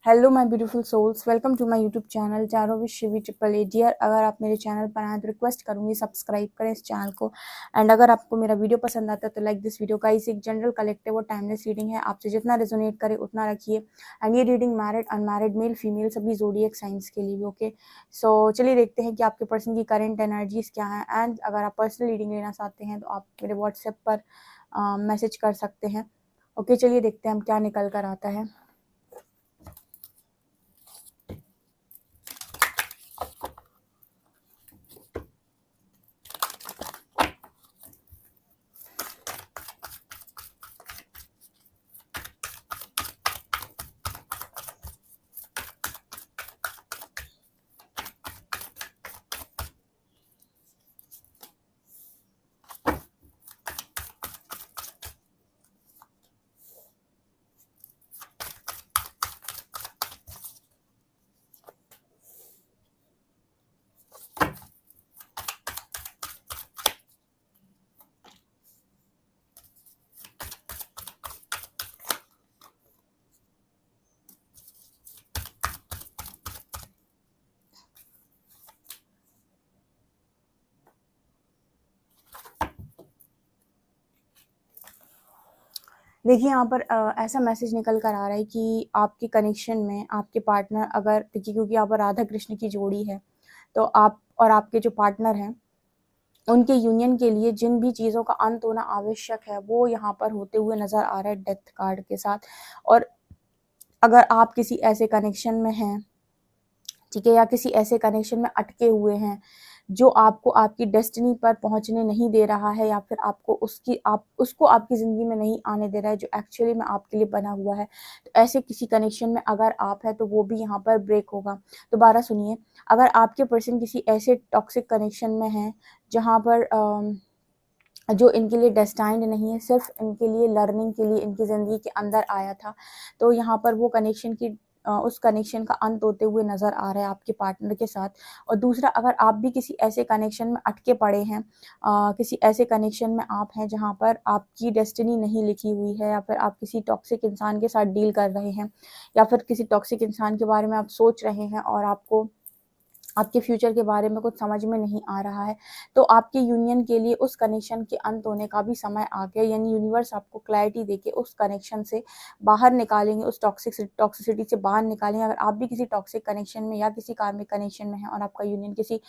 Hello my beautiful souls, welcome to my YouTube channel चारों with Shivi triple A. Dear, अगर आप मेरे channel पर आए तो रिक्वेस्ट करूंगी सब्सक्राइब करें इस चैनल को। एंड अगर आपको मेरा वीडियो पसंद आता है तो लाइक दिस वीडियो। का इस एक जनरल कलेक्टिव और टाइमलेस रीडिंग है, आपसे जितना रेजोनेट करे उतना रखिए। एंड ये reading married unmarried male female सभी ज़ोडिएक साइंस के लिए भी ओके। सो चलिए देखते हैं कि आपके पर्सन की करंट एनर्जीज क्या है। एंड अगर आप पर्सनल रीडिंग लेना चाहते हैं तो आप मेरे व्हाट्सएप पर मैसेज कर सकते हैं। ओके, चलिए देखते हैं हम क्या निकल कर आता है। देखिए यहाँ पर ऐसा मैसेज निकल कर आ रहा है कि आपके कनेक्शन में आपके पार्टनर, अगर देखिए क्योंकि यहाँ पर राधा कृष्ण की जोड़ी है, तो आप और आपके जो पार्टनर हैं उनके यूनियन के लिए जिन भी चीज़ों का अंत होना आवश्यक है वो यहाँ पर होते हुए नज़र आ रहा है डेथ कार्ड के साथ। और अगर आप किसी ऐसे कनेक्शन में हैं, ठीक है, या किसी ऐसे कनेक्शन में अटके हुए हैं जो आपको आपकी डेस्टिनी पर पहुंचने नहीं दे रहा है, या फिर आपको उसको आपकी ज़िंदगी में नहीं आने दे रहा है जो एक्चुअली में आपके लिए बना हुआ है, तो ऐसे किसी कनेक्शन में अगर आप है तो वो भी यहाँ पर ब्रेक होगा। दोबारा सुनिए, अगर आपके पर्सन किसी ऐसे टॉक्सिक कनेक्शन में है जहाँ पर जो इनके लिए डेस्टाइंड नहीं है, सिर्फ इनके लिए लर्निंग के लिए इनकी ज़िंदगी के अंदर आया था, तो यहाँ पर वो कनेक्शन की उस कनेक्शन का अंत होते हुए नज़र आ रहा है आपके पार्टनर के साथ। और दूसरा, अगर आप भी किसी ऐसे कनेक्शन में अटके पड़े हैं, किसी ऐसे कनेक्शन में आप हैं जहाँ पर आपकी डेस्टिनी नहीं लिखी हुई है, या फिर आप किसी टॉक्सिक इंसान के साथ डील कर रहे हैं, या फिर किसी टॉक्सिक इंसान के बारे में आप सोच रहे हैं और आपको आपके फ्यूचर के बारे में कुछ समझ में नहीं आ रहा है, तो आपके यूनियन के लिए उस कनेक्शन के अंत होने का भी समय आ गया। यानी यूनिवर्स आपको क्लैरिटी देके उस कनेक्शन से बाहर निकालेंगे, उस टॉक्सिसिटी से बाहर निकालेंगे। अगर आप भी किसी टॉक्सिक कनेक्शन में या किसी कार्मिक कनेक्शन में हैं और आपका यूनियन किसी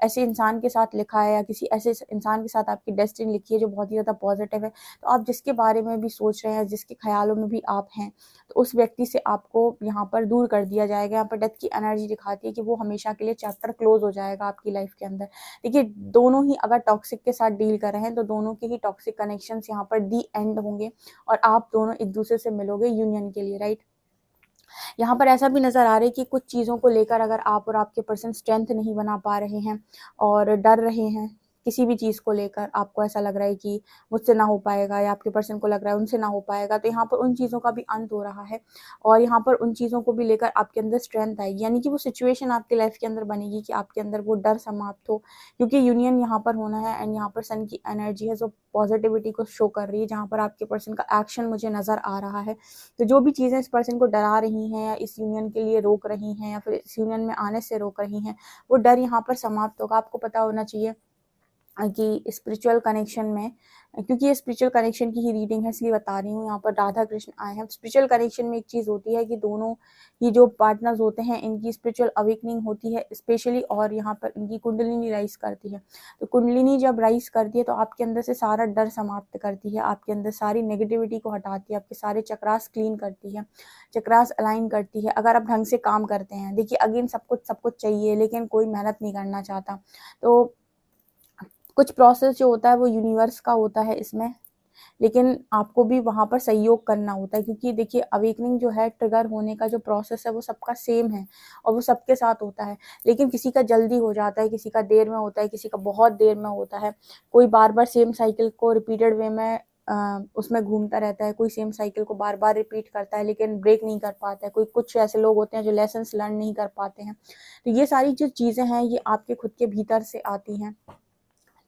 ऐसे इंसान के साथ लिखा है, या किसी ऐसे इंसान के साथ आपकी डेस्टिनी लिखी है जो बहुत ही ज़्यादा पॉजिटिव है, तो आप जिसके बारे में भी सोच रहे हैं, जिसके ख्यालों में भी आप हैं, तो उस व्यक्ति से आपको यहाँ पर दूर कर दिया जाएगा। यहाँ पर डेथ की एनर्जी दिखाती है कि वो हमेशा के लिए चैप्टर क्लोज हो जाएगा आपकी लाइफ के अंदर। देखिए, दोनों ही अगर टॉक्सिक के साथ डील कर रहे हैं तो दोनों के ही टॉक्सिक कनेक्शंस यहाँ पर दी एंड होंगे और आप दोनों एक दूसरे से मिलोगे यूनियन के लिए, राइट। यहाँ पर ऐसा भी नज़र आ रहा है कि कुछ चीज़ों को लेकर अगर आप और आपके पर्सन स्ट्रेंथ नहीं बना पा रहे हैं और डर रहे हैं, किसी भी चीज़ को लेकर आपको ऐसा लग रहा है कि मुझसे ना हो पाएगा, या आपके पर्सन को लग रहा है उनसे ना हो पाएगा, तो यहाँ पर उन चीज़ों का भी अंत हो रहा है और यहाँ पर उन चीज़ों को भी लेकर आपके अंदर स्ट्रेंथ आएगी। यानी कि वो सिचुएशन आपकी लाइफ के अंदर बनेगी कि आपके अंदर वो डर समाप्त हो, क्योंकि यूनियन यहाँ पर होना है। एंड यहाँ पर सन की एनर्जी है जो पॉजिटिविटी को शो कर रही है, जहाँ पर आपके पर्सन का एक्शन मुझे नज़र आ रहा है। तो जो भी चीज़ें इस पर्सन को डरा रही हैं या इस यूनियन के लिए रोक रही हैं या फिर इस यूनियन में आने से रोक रही हैं, वो डर यहाँ पर समाप्त होगा। आपको पता होना चाहिए कि स्पिरिचुअल कनेक्शन में, क्योंकि ये स्पिरिचुअल कनेक्शन की ही रीडिंग है इसलिए बता रही हूँ, यहाँ पर राधा कृष्ण आए हैं। स्पिरिचुअल कनेक्शन में एक चीज़ होती है कि दोनों ही जो पार्टनर्स होते हैं इनकी स्पिरिचुअल अवेकनिंग होती है स्पेशली, और यहाँ पर इनकी कुंडलिनी राइज करती है। तो कुंडलिनी जब राइज करती है तो आपके अंदर से सारा डर समाप्त करती है, आपके अंदर सारी नेगेटिविटी को हटाती है, आपके सारे चक्रास क्लीन करती है, चक्रास अलाइन करती है। अगर आप ढंग से काम करते हैं, देखिए अगेन सब कुछ चाहिए लेकिन कोई मेहनत नहीं करना चाहता, तो कुछ प्रोसेस जो होता है वो यूनिवर्स का होता है इसमें, लेकिन आपको भी वहाँ पर सहयोग करना होता है। क्योंकि देखिए अवेकनिंग जो है, ट्रिगर होने का जो प्रोसेस है वो सबका सेम है और वो सबके साथ होता है, लेकिन किसी का जल्दी हो जाता है, किसी का देर में होता है, किसी का बहुत देर में होता है। कोई बार बार सेम साइकिल को रिपीटेड वे में उसमें घूमता रहता है, कोई सेम साइकिल को बार बार रिपीट करता है लेकिन ब्रेक नहीं कर पाता है। कोई कुछ ऐसे लोग होते हैं जो लेसन्स लर्न नहीं कर पाते हैं। तो ये सारी जो चीज़ें हैं ये आपके खुद के भीतर से आती हैं,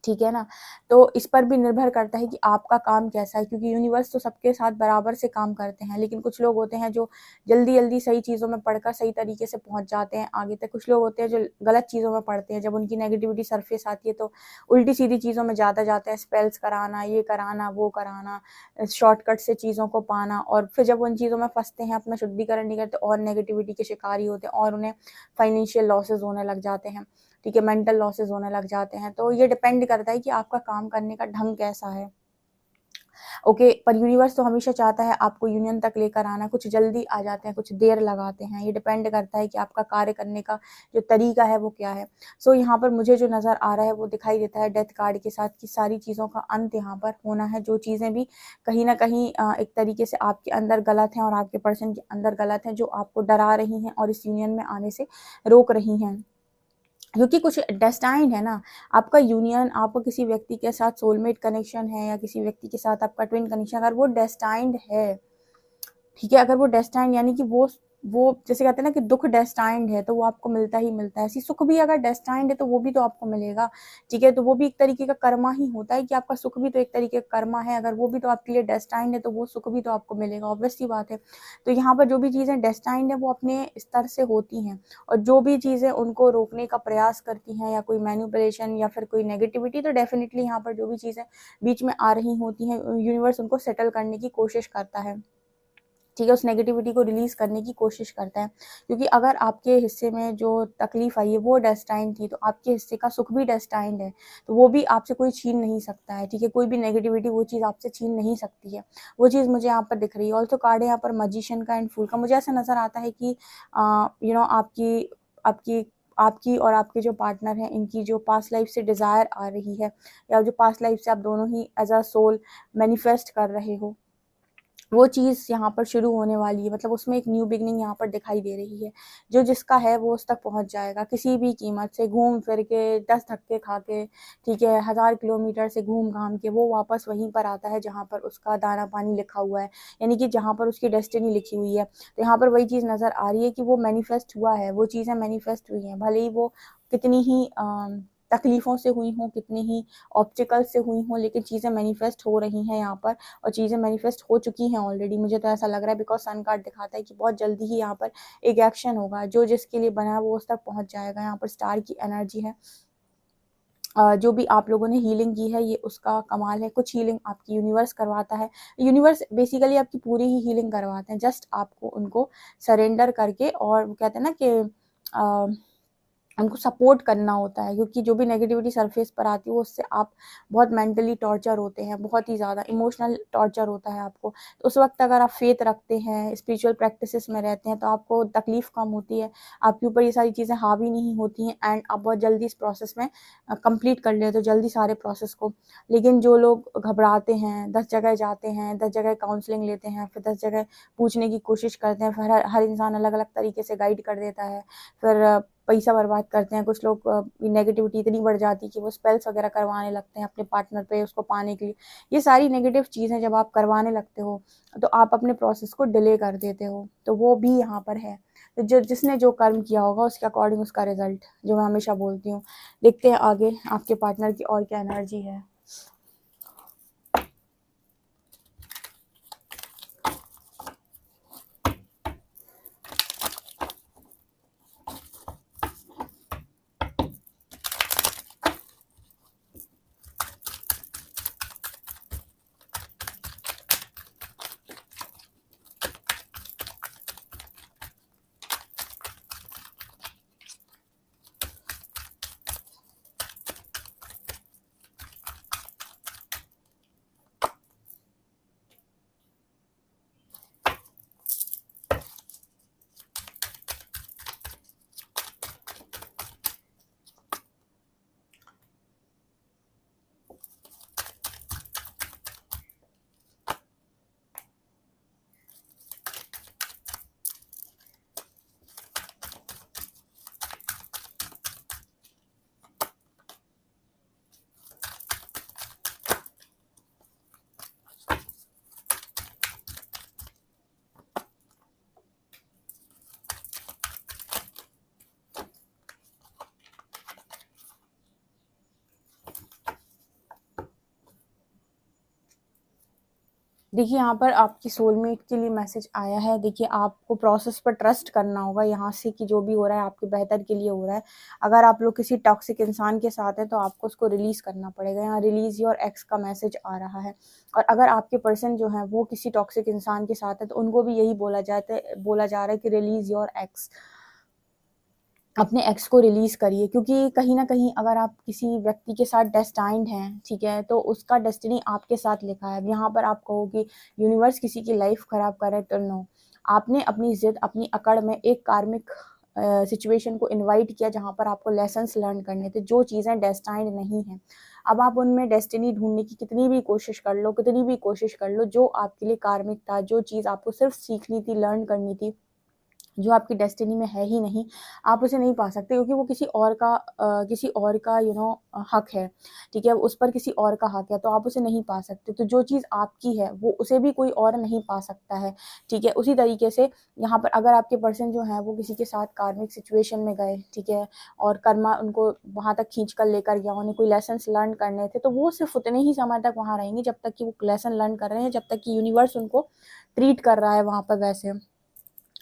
ठीक है ना। तो इस पर भी निर्भर करता है कि आपका काम कैसा है, क्योंकि यूनिवर्स तो सबके साथ बराबर से काम करते हैं, लेकिन कुछ लोग होते हैं जो जल्दी जल्दी सही चीज़ों में पढ़कर सही तरीके से पहुंच जाते हैं आगे तक। कुछ लोग होते हैं जो गलत चीज़ों में पढ़ते हैं, जब उनकी नेगेटिविटी सरफेस आती है तो उल्टी सीधी चीज़ों में ज़्यादा जाते हैं, स्पेल्स कराना, ये कराना, वो कराना, शॉर्टकट से चीज़ों को पाना, और फिर जब उन चीज़ों में फंसते हैं, अपना शुद्धिकरण नहीं करते, और नेगेटिविटी के शिकार ही होते हैं, और उन्हें फाइनेंशियल लॉसेज होने लग जाते हैं, ठीक है, मेंटल लॉसेज होने लग जाते हैं। तो ये डिपेंड करता है कि आपका काम करने का ढंग कैसा है। ओके, पर यूनिवर्स तो हमेशा चाहता है आपको यूनियन तक लेकर आना। कुछ जल्दी आ जाते हैं, कुछ देर लगाते हैं, ये डिपेंड करता है कि आपका कार्य करने का जो तरीका है वो क्या है। सो यहाँ पर मुझे जो नज़र आ रहा है वो दिखाई देता है डेथ कार्ड के साथ कि सारी चीज़ों का अंत यहाँ पर होना है। जो चीज़ें भी कहीं ना कहीं एक तरीके से आपके अंदर गलत हैं और आपके पर्सन के अंदर गलत हैं, जो आपको डरा रही हैं और इस यूनियन में आने से रोक रही हैं, क्योंकि कुछ डेस्टाइन्ड है ना। आपका यूनियन, आपका किसी व्यक्ति के साथ सोलमेट कनेक्शन है या किसी व्यक्ति के साथ आपका ट्विन कनेक्शन, अगर वो डेस्टाइन्ड है, ठीक है, अगर वो डेस्टाइंड यानी कि वो जैसे कहते हैं ना कि दुख डेस्टाइंड है तो वो आपको मिलता ही मिलता है। ऐसी सुख भी अगर डेस्टाइंड है तो वो भी तो आपको मिलेगा, ठीक है। तो वो भी एक तरीके का कर्मा ही होता है कि आपका सुख भी तो एक तरीके का कर्मा है। अगर वो भी तो आपके लिए डेस्टाइंड है तो वो सुख भी तो आपको मिलेगा, ऑब्वियस सी बात है। तो यहाँ पर जो भी चीज़ें डेस्टाइंड है वो अपने स्तर से होती हैं, और जो भी चीज़ें उनको रोकने का प्रयास करती हैं या कोई मैनिपुलेशन या फिर कोई नेगेटिविटी, तो डेफिनेटली यहाँ पर जो भी चीज़ें बीच में आ रही होती हैं, यूनिवर्स उनको सेटल करने की कोशिश करता है, ठीक है, उस नेगेटिविटी को रिलीज करने की कोशिश करता है। क्योंकि अगर आपके हिस्से में जो तकलीफ आई है वो डेस्टाइंड थी, तो आपके हिस्से का सुख भी डेस्टाइंड है, तो वो भी आपसे कोई छीन नहीं सकता है, ठीक है। कोई भी नेगेटिविटी वो चीज़ आपसे छीन नहीं सकती है। वो चीज़ मुझे यहाँ पर दिख रही है। ऑल्सो कार्ड है यहाँ पर मैजिशियन का एंड फूल का। मुझे ऐसा नज़र आता है कि आपकी आपकी आपकी और आपके जो पार्टनर हैं, इनकी जो पास्ट लाइफ से डिज़ायर आ रही है, या जो पास्ट लाइफ से आप दोनों ही एज अ सोल मैनिफेस्ट कर रहे हो, वो चीज़ यहाँ पर शुरू होने वाली है। मतलब उसमें एक न्यू बिगनिंग यहाँ पर दिखाई दे रही है। जो जिसका है वो उस तक पहुँच जाएगा किसी भी कीमत से, घूम फिर के, 10 धक्के खा के, ठीक है, 1000 किलोमीटर से घूम घाम के वो वापस वहीं पर आता है जहाँ पर उसका दाना पानी लिखा हुआ है, यानी कि जहाँ पर उसकी डेस्टिनी लिखी हुई है। तो यहाँ पर वही चीज़ नज़र आ रही है कि वो मैनिफेस्ट हुआ है, वो चीज़ें मैनिफेस्ट हुई हैं, भले ही वो कितनी ही तकलीफ़ों से हुई हों, कितनी ही ऑब्स्टिकल्स से हुई हों, लेकिन चीज़ें मैनिफेस्ट हो रही हैं यहाँ पर, और चीज़ें मैनिफेस्ट हो चुकी हैं ऑलरेडी। मुझे तो ऐसा लग रहा है, बिकॉज सन कार्ड दिखाता है कि बहुत जल्दी ही यहाँ पर एक एक्शन होगा। जो जिसके लिए बना है वो उस तक पहुँच जाएगा। यहाँ पर स्टार की एनर्जी है। जो भी आप लोगों ने हीलिंग की है ये उसका कमाल है। कुछ हीलिंग आपकी यूनिवर्स करवाता है। यूनिवर्स बेसिकली आपकी पूरी ही हीलिंग करवाते हैं, जस्ट आपको उनको सरेंडर करके, और कहते हैं ना कि उनको सपोर्ट करना होता है। क्योंकि जो भी नेगेटिविटी सरफेस पर आती है वो उससे आप बहुत मेंटली टॉर्चर होते हैं, बहुत ही ज़्यादा इमोशनल टॉर्चर होता है आपको। तो उस वक्त अगर आप फेथ रखते हैं, स्पिरिचुअल प्रैक्टिसेस में रहते हैं, तो आपको तकलीफ़ कम होती है, आपके ऊपर ये सारी चीज़ें हावी नहीं होती हैं, एंड आप बहुत जल्दी इस प्रोसेस में कंप्लीट कर लेते हो, जल्दी सारे प्रोसेस को। लेकिन जो लोग घबराते हैं, 10 जगह जाते हैं, 10 जगह काउंसलिंग लेते हैं, फिर 10 जगह पूछने की कोशिश करते हैं, फिर हर इंसान अलग अलग तरीके से गाइड कर देता है, फिर पैसा बर्बाद करते हैं। कुछ लोग नेगेटिविटी इतनी बढ़ जाती है कि वो स्पेल्स वगैरह करवाने लगते हैं अपने पार्टनर पे उसको पाने के लिए। ये सारी नेगेटिव चीज़ें जब आप करवाने लगते हो तो आप अपने प्रोसेस को डिले कर देते हो, तो वो भी यहाँ पर है। तो जो जिसने जो कर्म किया होगा उसके अकॉर्डिंग उसका रिजल्ट, जो मैं हमेशा बोलती हूँ। देखते हैं आगे आपके पार्टनर की और क्या एनर्जी है। देखिए यहाँ पर आपकी सोलमेट के लिए मैसेज आया है। देखिए आपको प्रोसेस पर ट्रस्ट करना होगा यहाँ से कि जो भी हो रहा है आपके बेहतर के लिए हो रहा है। अगर आप लोग किसी टॉक्सिक इंसान के साथ हैं तो आपको उसको रिलीज़ करना पड़ेगा। यहाँ रिलीज़ योर एक्स का मैसेज आ रहा है। और अगर आपके पर्सन जो हैं वो किसी टॉक्सिक इंसान के साथ है तो उनको भी यही बोला जा रहा है कि रिलीज़ योर एक्स, अपने एक्स को रिलीज़ करिए। क्योंकि कहीं न कहीं अगर आप किसी व्यक्ति के साथ डेस्टाइन्ड हैं, ठीक है, तो उसका डेस्टिनी आपके साथ लिखा है। अब यहाँ पर आप कहो कि यूनिवर्स किसी की लाइफ ख़राब कर रहा है, तो नो। आपने अपनी ज़िद, अपनी अकड़ में एक कार्मिक सिचुएशन को इनवाइट किया जहाँ पर आपको लेसन्स लर्न करने थे, जो चीज़ें डेस्टाइन्ड नहीं हैं। अब आप उनमें डेस्टिनी ढूँढने की कितनी भी कोशिश कर लो, जो आपके लिए कार्मिक था, जो चीज़ आपको सिर्फ़ सीखनी थी, लर्न करनी थी, जो आपकी डेस्टिनी में है ही नहीं, आप उसे नहीं पा सकते क्योंकि वो किसी और का हक है, ठीक है? उस पर किसी और का हक है, तो आप उसे नहीं पा सकते। तो जो चीज़ आपकी है, वो उसे भी कोई और नहीं पा सकता है, ठीक है? उसी तरीके से यहाँ पर अगर आपके पर्सन जो हैं, वो किसी के साथ कार्मिक सिचुएशन में गए, ठीक है? और कर्मा उनको वहाँ तक खींच कर लेकर गया, उन्हें कोई लेसन्स लर्न करने थे, तो वो सिर्फ़ उतने ही समय तक वहाँ रहेंगे, जब तक कि वो लेसन लर्न कर रहे हैं, जब तक कि यूनिवर्स उनको ट्रीट कर रहा है वहाँ पर वैसे।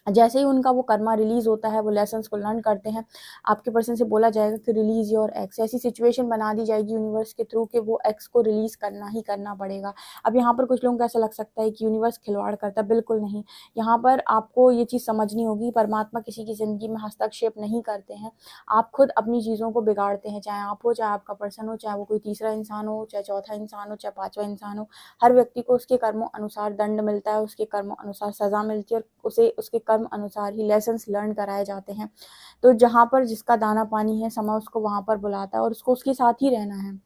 जैसे ही उनका वो कर्मा रिलीज़ होता है, वो लेसन्स को लर्न करते हैं, आपके पर्सन से बोला जाएगा कि रिलीज़ योर एक्स। ऐसी सिचुएशन बना दी जाएगी यूनिवर्स के थ्रू कि वो एक्स को रिलीज़ करना ही करना पड़ेगा। अब यहाँ पर कुछ लोगों को ऐसा लग सकता है कि यूनिवर्स खिलवाड़ करता है, बिल्कुल नहीं। यहाँ पर आपको ये चीज़ समझनी होगी, परमात्मा किसी की ज़िंदगी में हस्तक्षेप नहीं करते हैं। आप खुद अपनी चीज़ों को बिगाड़ते हैं, चाहे आप हो, चाहे आपका पर्सन हो, चाहे वो कोई तीसरा इंसान हो, चाहे चौथा इंसान हो, चाहे पाँचवां इंसान हो। हर व्यक्ति को उसके कर्मों अनुसार दंड मिलता है, उसके कर्मों अनुसार सज़ा मिलती है और उसे उसके कर्म अनुसार ही लेसन्स लर्न कराए जाते हैं। तो जहाँ पर जिसका दाना पानी है, समय उसको वहाँ पर बुलाता है और उसको उसके साथ ही रहना है,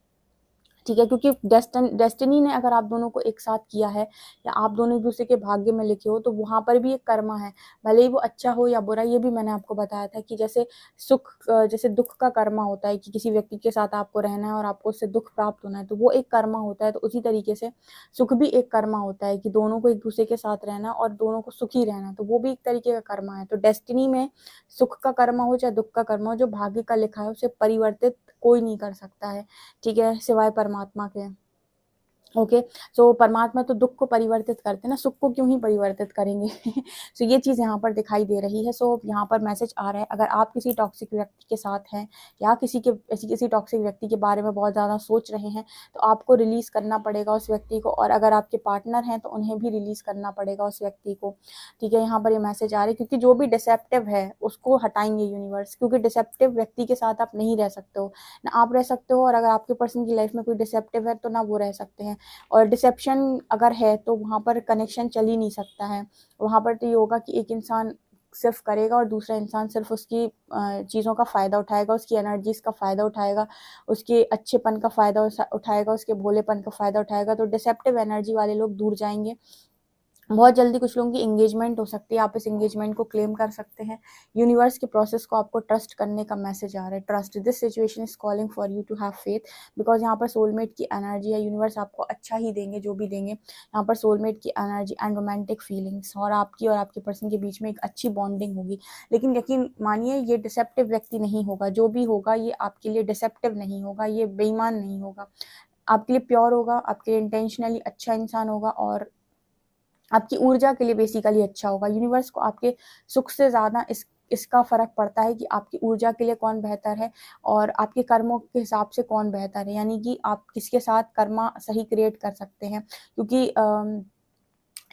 ठीक है? क्योंकि डेस्टिनी ने अगर आप दोनों को एक साथ किया है या आप दोनों एक दूसरे के भाग्य में लिखे हो, तो वहाँ पर भी एक कर्मा है, भले ही वो अच्छा हो या बुरा। ये भी मैंने आपको बताया था कि जैसे दुख का कर्मा होता है कि किसी व्यक्ति के साथ आपको रहना है और आपको उससे दुख प्राप्त होना है, तो वो एक कर्मा होता है। तो उसी तरीके से सुख भी एक कर्मा होता है कि दोनों को एक दूसरे के साथ रहना और दोनों को सुखी रहना, तो वो भी एक तरीके का कर्मा है। तो डेस्टिनी में सुख का कर्मा हो चाहे दुख का कर्मा हो, जो भाग्य का लिखा है उसे परिवर्तित कोई नहीं कर सकता है, ठीक है? सिवाय परमात्मा के। ओके, सो परमात्मा तो दुख को परिवर्तित करते हैं ना, सुख को क्यों ही परिवर्तित करेंगे। सो ये चीज़ यहाँ पर दिखाई दे रही है। सो यहाँ पर मैसेज आ रहा है, अगर आप किसी टॉक्सिक व्यक्ति के साथ हैं या किसी टॉक्सिक व्यक्ति के बारे में बहुत ज़्यादा सोच रहे हैं, तो आपको रिलीज़ करना पड़ेगा उस व्यक्ति को। और अगर आपके पार्टनर हैं तो उन्हें भी रिलीज़ करना पड़ेगा उस व्यक्ति को, ठीक है? यहाँ पर ये मैसेज आ रही है क्योंकि जो भी डिसेप्टिव है उसको हटाएंगे यूनिवर्स, क्योंकि डिसेप्टिव व्यक्ति के साथ आप नहीं रह सकते हो, ना आप रह सकते हो और अगर आपके पर्सन की लाइफ में कोई डिसेप्टिव है तो ना वो रह सकते हैं। और डिसेप्शन अगर है तो वहाँ पर कनेक्शन चल ही नहीं सकता है। वहाँ पर तो ये होगा कि एक इंसान सिर्फ करेगा और दूसरा इंसान सिर्फ उसकी चीज़ों का फ़ायदा उठाएगा, उसकी एनर्जीज़ का फ़ायदा उठाएगा, उसके अच्छेपन का फ़ायदा उठाएगा, उसके भोलेपन का फ़ायदा उठाएगा। तो डिसेप्टिव एनर्जी वाले लोग दूर जाएंगे। बहुत जल्दी कुछ लोगों की एंगेजमेंट हो सकती है, आप इस एंगेजमेंट को क्लेम कर सकते हैं। यूनिवर्स के प्रोसेस को आपको ट्रस्ट करने का मैसेज आ रहा है। Trust this situation is calling for you to have faith, because यहाँ पर सोलमेट की एनर्जी है। यूनिवर्स आपको अच्छा ही देंगे, जो भी देंगे। यहाँ पर सोलमेट की एनर्जी एंड रोमांटिक फीलिंग्स और आपके पर्सन के बीच में एक अच्छी बॉन्डिंग होगी। लेकिन यकीन मानिए ये डिसेप्टिव व्यक्ति नहीं होगा, जो भी होगा ये आपके लिए डिसेप्टिव नहीं होगा, ये बेईमान नहीं होगा, आपके लिए प्योर होगा, आपके लिए इंटेंशनली अच्छा इंसान होगा और आपकी ऊर्जा के लिए बेसिकली अच्छा होगा। यूनिवर्स को आपके सुख से ज़्यादा इसका फ़र्क पड़ता है कि आपकी ऊर्जा के लिए कौन बेहतर है और आपके कर्मों के हिसाब से कौन बेहतर है, यानी कि आप किसके साथ कर्मा सही क्रिएट कर सकते हैं। क्योंकि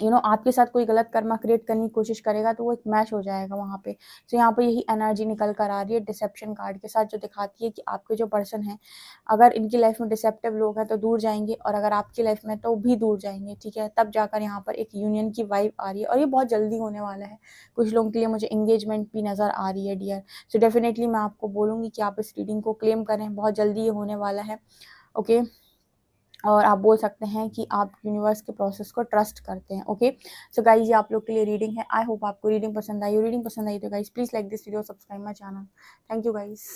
आपके साथ कोई गलत कर्मा क्रिएट करने की कोशिश करेगा तो वो एक मैच हो जाएगा वहाँ पे। तो यहाँ पे यही एनर्जी निकल कर आ रही है डिसेप्शन कार्ड के साथ, जो दिखाती है कि आपके जो पर्सन हैं, अगर इनकी लाइफ में डिसेप्टिव लोग हैं तो दूर जाएंगे और अगर आपकी लाइफ में तो भी दूर जाएंगे, ठीक है? तब जाकर यहाँ पर एक यूनियन की वाइब आ रही है और ये बहुत जल्दी होने वाला है। कुछ लोगों के लिए मुझे एंगेजमेंट भी नज़र आ रही है डियर। सो डेफिनेटली मैं आपको बोलूँगी कि आप इस रीडिंग को क्लेम करें, बहुत जल्दी ये होने वाला है। ओके, और आप बोल सकते हैं कि आप यूनिवर्स के प्रोसेस को ट्रस्ट करते हैं। ओके, सो गाइज ये आप लोग के लिए रीडिंग है। आई होप आपको रीडिंग पसंद आई। रीडिंग पसंद आई तो guys please like this video, subscribe my channel. Thank you guys.